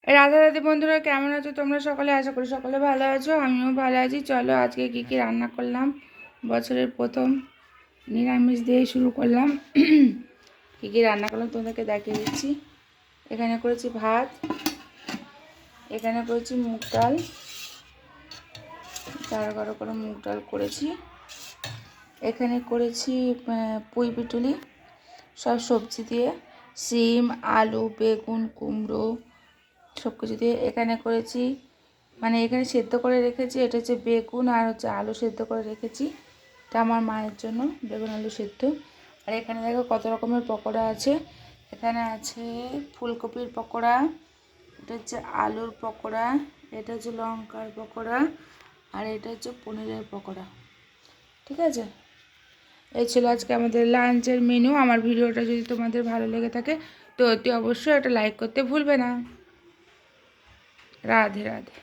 রাধে রাধে বন্ধুরা, কেমন আছো তোমরা সকলে? আশা করি সকলে ভালো আছো, আমিও ভালো আছি। চলো আজকে কী কী রান্না করলাম। বছরের প্রথম নিরামিষ দিয়ে শুরু করলাম। কী কী রান্না করলাম তোমাদেরকে দেখিয়ে দিচ্ছি। এখানে করেছি ভাত, এখানে করেছি মুগ ডাল, গাঢ় করে মুগ ডাল করেছি। এখানে করেছি পুঁই পিটুলি, সব সবজি দিয়ে, সিম, আলু, বেগুন, কুমড়ো, সব কিছু দিয়ে। এখানে করেছি এখানে সেদ্ধ করে রেখেছি, এটা হচ্ছে বেগুন আর হচ্ছে আলু সেদ্ধ করে রেখেছি। এটা আমার মায়ের জন্য বেগুন আলু সেদ্ধ। আর এখানে দেখো কত রকমের পকোড়া আছে। এখানে আছে ফুলকপির পকোড়া, এটা হচ্ছে আলুর পকোড়া, এটা হচ্ছে লঙ্কার পকোড়া, আর এটা হচ্ছে পনিরের পকোড়া। ঠিক আছে, এই ছিল আজকে আমাদের লাঞ্চের মেনু। আমার ভিডিওটা যদি তোমাদের ভালো লেগে থাকে তো অতি অবশ্যই একটা লাইক করতে ভুলবে না। রাধে রাধে।